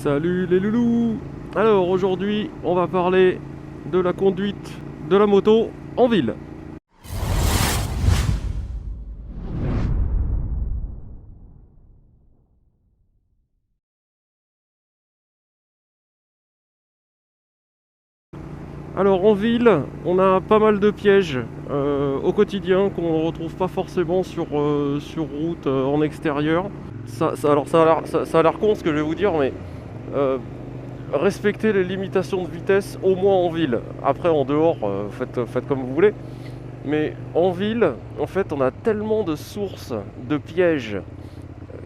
Salut les loulous. Alors aujourd'hui on va parler de la conduite de la moto en ville. Alors en ville on a pas mal de pièges au quotidien qu'on ne retrouve pas forcément sur route en extérieur. Alors ça a l'air con ce que je vais vous dire, mais euh, respectez les limitations de vitesse au moins en ville. Après en dehors faites comme vous voulez. Mais en ville, en fait, on a tellement de sources de pièges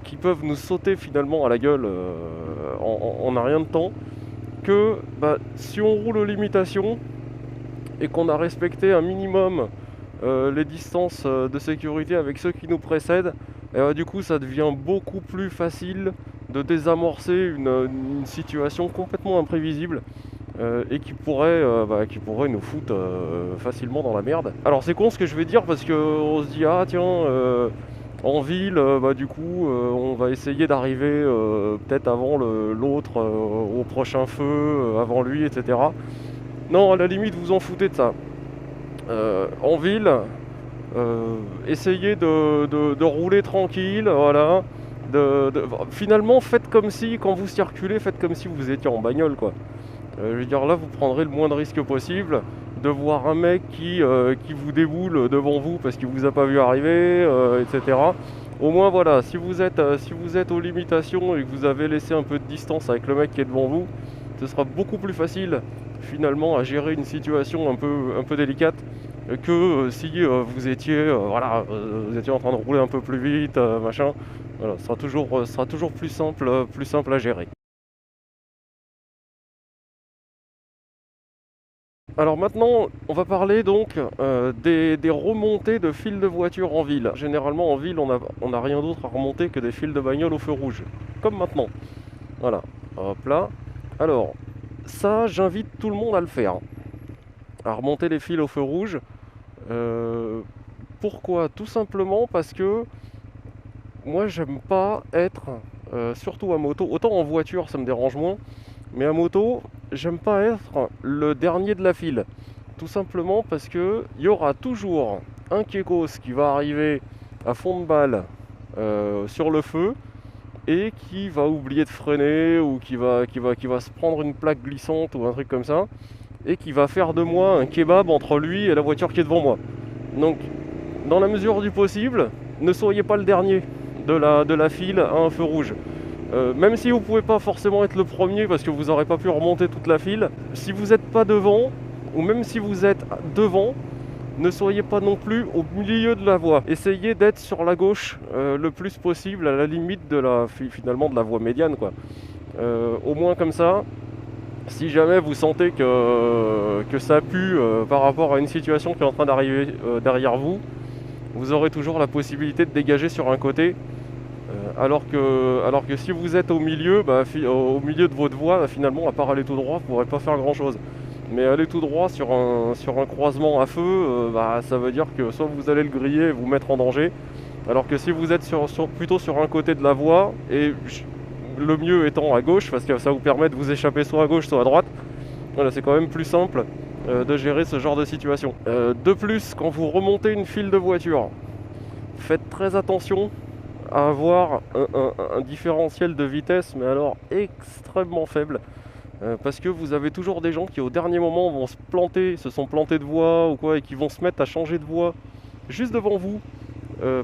qui peuvent nous sauter finalement à la gueule en un rien de temps, que si on roule aux limitations et qu'on a respecté un minimum les distances de sécurité avec ceux qui nous précèdent, et du coup ça devient beaucoup plus facile de désamorcer une situation complètement imprévisible et qui pourrait nous foutre facilement dans la merde. Alors c'est con ce que je vais dire parce qu'on se dit ah tiens en ville du coup on va essayer d'arriver peut-être avant l'autre au prochain feu, avant lui, etc. Non, à la limite vous en foutez de ça. En ville, essayez de rouler tranquille, voilà. Finalement faites comme si quand vous circulez, faites comme si vous étiez en bagnole quoi. Je veux dire, là, vous prendrez le moins de risques possible de voir un mec qui vous déboule devant vous parce qu'il vous a pas vu arriver, etc. Au moins, voilà, si vous êtes aux limitations et que vous avez laissé un peu de distance avec le mec qui est devant vous, ce sera beaucoup plus facile, finalement, à gérer une situation un peu délicate que si vous étiez, vous étiez en train de rouler un peu plus vite, machin. Voilà, ce sera toujours plus simple à gérer. Alors maintenant, on va parler donc des remontées de fils de voiture en ville. Généralement en ville, on a rien d'autre à remonter que des fils de bagnole au feu rouge. Comme maintenant. Voilà. Hop là. Alors, ça, j'invite tout le monde à le faire. À remonter les fils au feu rouge. Euh, Pourquoi? Tout simplement parce que moi, j'aime pas être, surtout à moto, autant en voiture, ça me dérange moins, mais à moto, j'aime pas être le dernier de la file. Tout simplement parce que il y aura toujours un Kekos qui va arriver à fond de balle sur le feu et qui va oublier de freiner ou qui va se prendre une plaque glissante ou un truc comme ça et qui va faire de moi un kebab entre lui et la voiture qui est devant moi. Donc, dans la mesure du possible, ne soyez pas le dernier de la file à un feu rouge. Même si vous ne pouvez pas forcément être le premier parce que vous n'aurez pas pu remonter toute la file, si vous n'êtes pas devant, ou même si vous êtes devant, ne soyez pas non plus au milieu de la voie. Essayez d'être sur la gauche le plus possible, à la limite finalement de la voie médiane, quoi. Au moins comme ça, si jamais vous sentez que ça pue par rapport à une situation qui est en train d'arriver derrière vous, vous aurez toujours la possibilité de dégager sur un côté. Alors que si vous êtes au milieu, au milieu de votre voie, finalement, à part aller tout droit, vous ne pourrez pas faire grand chose. Mais aller tout droit sur un croisement à feu, ça veut dire que soit vous allez le griller et vous mettre en danger, alors que si vous êtes plutôt sur un côté de la voie, et le mieux étant à gauche, parce que ça vous permet de vous échapper soit à gauche, soit à droite, voilà, c'est quand même plus simple de gérer ce genre de situation. De plus, quand vous remontez une file de voiture, faites très attention à avoir un différentiel de vitesse, mais alors extrêmement faible. Parce que vous avez toujours des gens qui au dernier moment vont se sont plantés de voie ou quoi, et qui vont se mettre à changer de voie juste devant vous,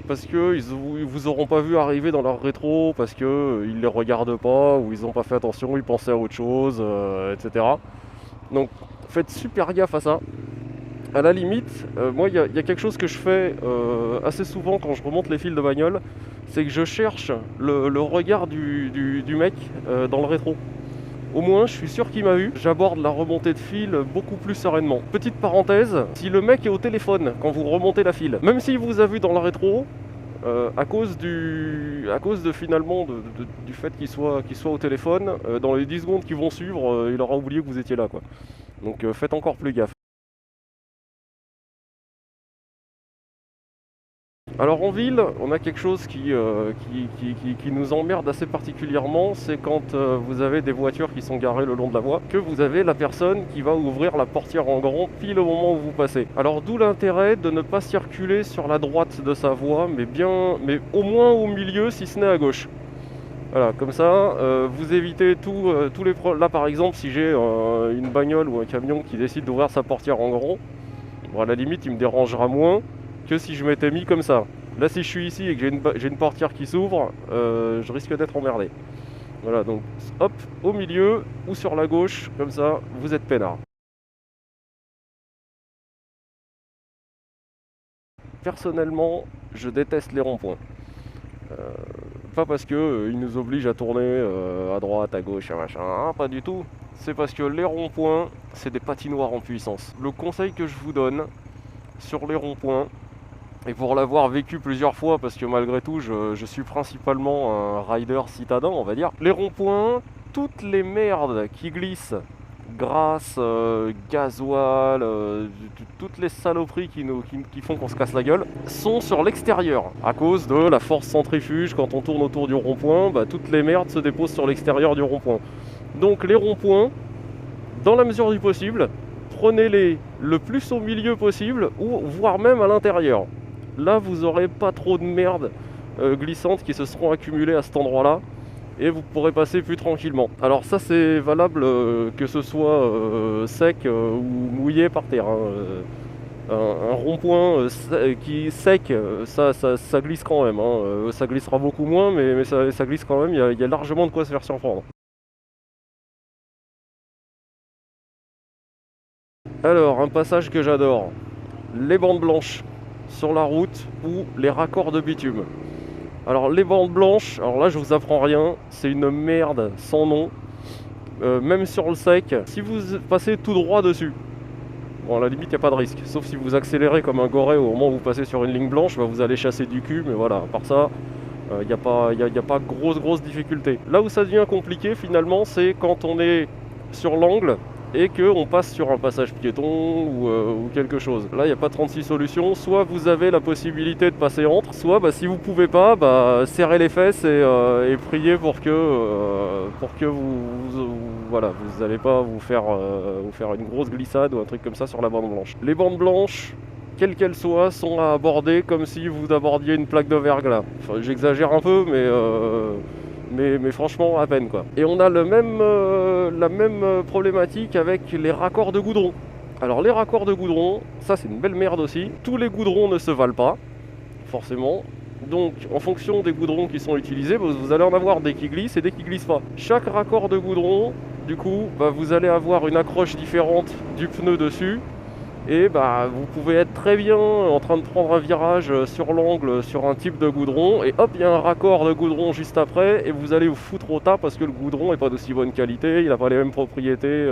parce qu'ils vous auront pas vu arriver dans leur rétro, parce qu'ils ne les regardent pas, ou ils n'ont pas fait attention, ils pensaient à autre chose, etc. Donc faites super gaffe à ça. À la limite, moi il y a quelque chose que je fais assez souvent quand je remonte les fils de bagnole, c'est que je cherche le regard du mec dans le rétro. Au moins, je suis sûr qu'il m'a vu. J'aborde la remontée de fil beaucoup plus sereinement. Petite parenthèse, si le mec est au téléphone quand vous remontez la file, même s'il vous a vu dans la rétro, à cause de finalement du fait qu'il soit au téléphone, dans les 10 secondes qui vont suivre, il aura oublié que vous étiez là, quoi. Donc faites encore plus gaffe. Alors en ville, on a quelque chose qui nous emmerde assez particulièrement, c'est quand vous avez des voitures qui sont garées le long de la voie, que vous avez la personne qui va ouvrir la portière en grand pile au moment où vous passez. Alors d'où l'intérêt de ne pas circuler sur la droite de sa voie, mais au moins au milieu, si ce n'est à gauche. Voilà, comme ça, vous évitez tous les problèmes. Là par exemple, si j'ai une bagnole ou un camion qui décide d'ouvrir sa portière en grand, bon, à la limite, il me dérangera moins que si je m'étais mis comme ça. Là, si je suis ici et que j'ai une portière qui s'ouvre, je risque d'être emmerdé. Voilà, donc hop, au milieu ou sur la gauche, comme ça, vous êtes peinard. Personnellement, je déteste les ronds-points. Euh, Pas parce que ils nous obligent à tourner à droite, à gauche, à machin, hein, pas du tout. C'est parce que les ronds-points, c'est des patinoires en puissance. Le conseil que je vous donne sur les ronds-points, et pour l'avoir vécu plusieurs fois, parce que malgré tout, je suis principalement un rider citadin, on va dire. Les ronds-points, toutes les merdes qui glissent, grasse, gasoil, toutes les saloperies qui font qu'on se casse la gueule, sont sur l'extérieur. À cause de la force centrifuge, quand on tourne autour du rond-point, bah, toutes les merdes se déposent sur l'extérieur du rond-point. Donc les ronds-points, dans la mesure du possible, prenez-les le plus au milieu possible, ou voire même à l'intérieur. Là, vous n'aurez pas trop de merde glissante qui se seront accumulées à cet endroit-là et vous pourrez passer plus tranquillement. Alors ça, c'est valable que ce soit sec ou mouillé par terre, hein. Un rond-point qui sec, ça glisse quand même, hein. Ça glissera beaucoup moins, mais ça glisse quand même. Il y a largement de quoi se faire surprendre. Alors, un passage que j'adore, les bandes blanches sur la route ou les raccords de bitume. Alors les bandes blanches, alors là je vous apprends rien, c'est une merde sans nom, même sur le sec, si vous passez tout droit dessus, bon à la limite il n'y a pas de risque, sauf si vous accélérez comme un goré au moment où vous passez sur une ligne blanche, bah, vous allez chasser du cul, mais voilà, à part ça, il n'y a pas grosse difficulté. Là où ça devient compliqué finalement, c'est quand on est sur l'angle et qu'on passe sur un passage piéton ou quelque chose. Là, il n'y a pas 36 solutions. Soit vous avez la possibilité de passer entre, soit bah, si vous ne pouvez pas, bah, serrez les fesses et priez pour que voilà, vous n'allez pas vous faire une grosse glissade ou un truc comme ça sur la bande blanche. Les bandes blanches, quelles qu'elles soient, sont à aborder comme si vous abordiez une plaque de verglas. Enfin, j'exagère un peu, mais franchement, à peine quoi. Et on a la même problématique avec les raccords de goudron. Alors les raccords de goudron, ça c'est une belle merde aussi. Tous les goudrons ne se valent pas, forcément. Donc en fonction des goudrons qui sont utilisés, vous allez en avoir des qui glissent et des qui glissent pas. Chaque raccord de goudron, du coup, bah, vous allez avoir une accroche différente du pneu dessus. Et bah, vous pouvez être très bien en train de prendre un virage sur l'angle sur un type de goudron et hop, il y a un raccord de goudron juste après et vous allez vous foutre au tas parce que le goudron n'est pas d'aussi bonne qualité, il n'a pas les mêmes propriétés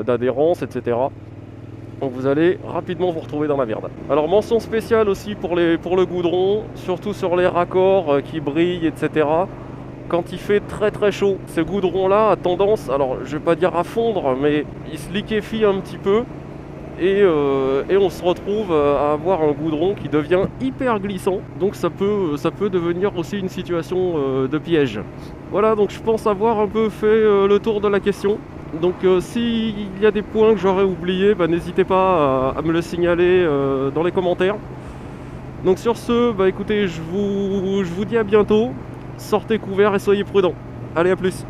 d'adhérence, etc. Donc vous allez rapidement vous retrouver dans la merde. Alors mention spéciale aussi pour le goudron, surtout sur les raccords qui brillent, etc. Quand il fait très chaud, ce goudron-là a tendance, alors je vais pas dire à fondre, mais il se liquéfie un petit peu. Et on se retrouve à avoir un goudron qui devient hyper glissant, donc ça peut devenir aussi une situation de piège. Voilà, donc je pense avoir un peu fait le tour de la question. Donc s'il y a des points que j'aurais oubliés, bah, n'hésitez pas à me le signaler dans les commentaires. Donc sur ce, bah, écoutez, je vous dis à bientôt, sortez couverts et soyez prudents. Allez, à plus.